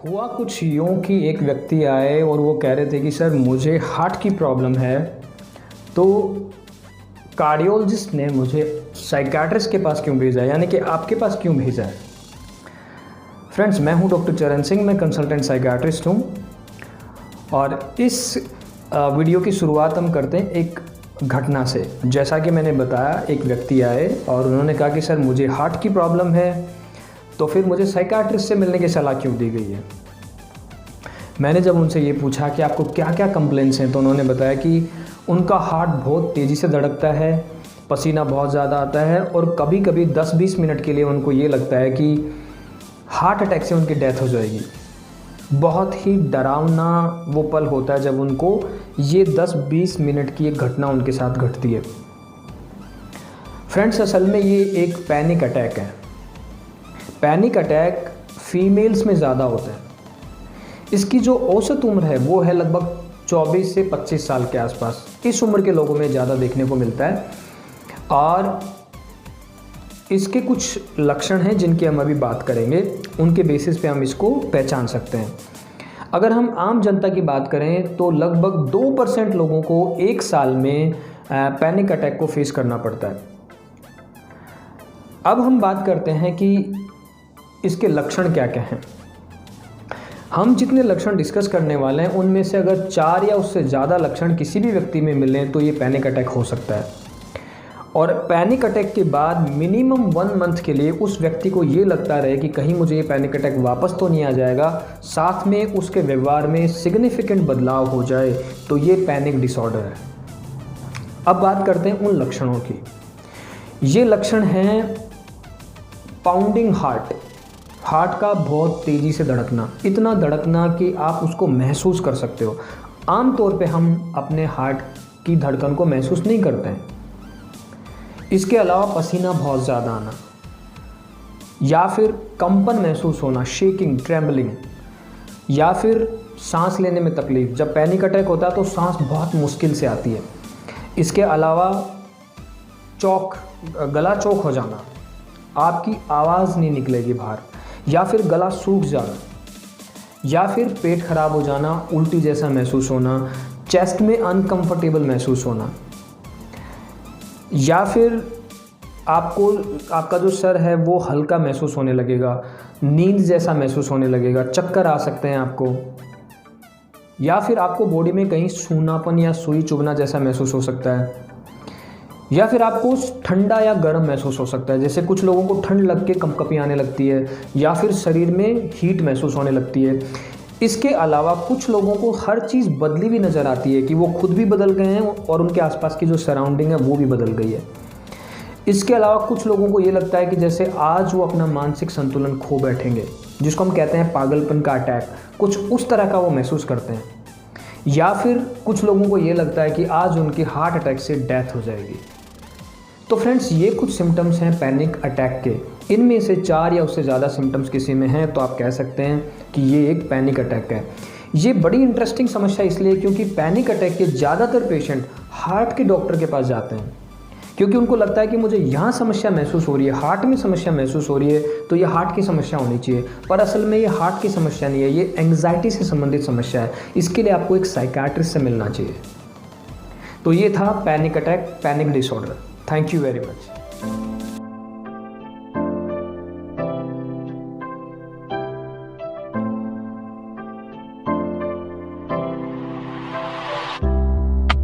हुआ कुछ यूँ कि एक व्यक्ति आए और वो कह रहे थे कि सर मुझे हार्ट की प्रॉब्लम है। तो कार्डियोलॉजिस्ट ने मुझे साइकियाट्रिस्ट के पास क्यों भेजा है, यानी कि आपके पास क्यों भेजा है। फ्रेंड्स, मैं हूं डॉक्टर चरण सिंह, मैं कंसल्टेंट साइकियाट्रिस्ट हूं और इस वीडियो की शुरुआत हम करते हैं एक घटना से। जैसा कि मैंने बताया, एक व्यक्ति आए और उन्होंने कहा कि सर मुझे हार्ट की प्रॉब्लम है, तो फिर मुझे साइकियाट्रिस्ट से मिलने की सलाह क्यों दी गई है। मैंने जब उनसे ये पूछा कि आपको क्या क्या कंप्लेंट्स हैं, तो उन्होंने बताया कि उनका हार्ट बहुत तेज़ी से धड़कता है, पसीना बहुत ज़्यादा आता है और कभी कभी 10-20 मिनट के लिए उनको ये लगता है कि हार्ट अटैक से उनकी डेथ हो जाएगी। बहुत ही डरावना वो पल होता है जब उनको ये 10-20 मिनट की एक घटना उनके साथ घटती है। फ्रेंड्स, असल में ये एक पैनिक अटैक है। पैनिक अटैक फीमेल्स में ज़्यादा होता है। इसकी जो औसत उम्र है वो है लगभग 24 से 25 साल के आसपास। इस उम्र के लोगों में ज़्यादा देखने को मिलता है और इसके कुछ लक्षण हैं जिनकी हम अभी बात करेंगे। उनके बेसिस पे हम इसको पहचान सकते हैं। अगर हम आम जनता की बात करें तो लगभग 2% लोगों को एक साल में पैनिक अटैक को फेस करना पड़ता है। अब हम बात करते हैं कि इसके लक्षण क्या क्या हैं। हम जितने लक्षण डिस्कस करने वाले हैं उनमें से अगर 4 या उससे ज़्यादा लक्षण किसी भी व्यक्ति में मिलें तो ये पैनिक अटैक हो सकता है। और पैनिक अटैक के बाद मिनिमम 1 मंथ के लिए उस व्यक्ति को ये लगता रहे कि कहीं मुझे ये पैनिक अटैक वापस तो नहीं आ जाएगा, साथ में उसके व्यवहार में सिग्निफिकेंट बदलाव हो जाए, तो ये पैनिक डिसऑर्डर है। अब बात करते हैं उन लक्षणों की। ये लक्षण हैं पाउंडिंग हार्ट का बहुत तेज़ी से धड़कना, इतना धड़कना कि आप उसको महसूस कर सकते हो। आम तौर पे हम अपने हार्ट की धड़कन को महसूस नहीं करते हैं। इसके अलावा पसीना बहुत ज़्यादा आना या फिर कंपन महसूस होना, शेकिंग, ट्रेम्बलिंग, या फिर सांस लेने में तकलीफ। जब पैनिक अटैक होता है तो सांस बहुत मुश्किल से आती है। इसके अलावा गला चौक हो जाना, आपकी आवाज़ नहीं निकलेगी बाहर, या फिर गला सूख जाना, या फिर पेट खराब हो जाना, उल्टी जैसा महसूस होना, चेस्ट में अनकंफर्टेबल महसूस होना, या फिर आपका जो सर है वो हल्का महसूस होने लगेगा, नींद जैसा महसूस होने लगेगा, चक्कर आ सकते हैं आपको, या फिर आपको बॉडी में कहीं सूनापन या सुई चुभना जैसा महसूस हो सकता है, या फिर आपको ठंडा या गर्म महसूस हो सकता है। जैसे कुछ लोगों को ठंड लग के कंपकपी आने लगती है या फिर शरीर में हीट महसूस होने लगती है। इसके अलावा कुछ लोगों को हर चीज़ बदली भी नज़र आती है कि वो खुद भी बदल गए हैं और उनके आसपास की जो सराउंडिंग है वो भी बदल गई है। इसके अलावा कुछ लोगों को ये लगता है कि जैसे आज वो अपना मानसिक संतुलन खो बैठेंगे, जिसको हम कहते हैं पागलपन का अटैक, कुछ उस तरह का वो महसूस करते हैं। या फिर कुछ लोगों को ये लगता है कि आज उनकी हार्ट अटैक से डेथ हो जाएगी। तो फ्रेंड्स, ये कुछ सिम्टम्स हैं पैनिक अटैक के। इनमें से 4 या उससे ज़्यादा सिम्टम्स किसी में हैं तो आप कह सकते हैं कि ये एक पैनिक अटैक है। ये बड़ी इंटरेस्टिंग समस्या इसलिए क्योंकि पैनिक अटैक के ज़्यादातर पेशेंट हार्ट के डॉक्टर के पास जाते हैं, क्योंकि उनको लगता है कि मुझे यहाँ समस्या महसूस हो रही है, हार्ट में समस्या महसूस हो रही है, तो ये हार्ट की समस्या होनी चाहिए। पर असल में ये हार्ट की समस्या नहीं है, ये एंग्जाइटी से संबंधित समस्या है। इसके लिए आपको एक साइकियाट्रिस्ट से मिलना चाहिए। तो ये था panic attack, panic disorder. Thank you very much.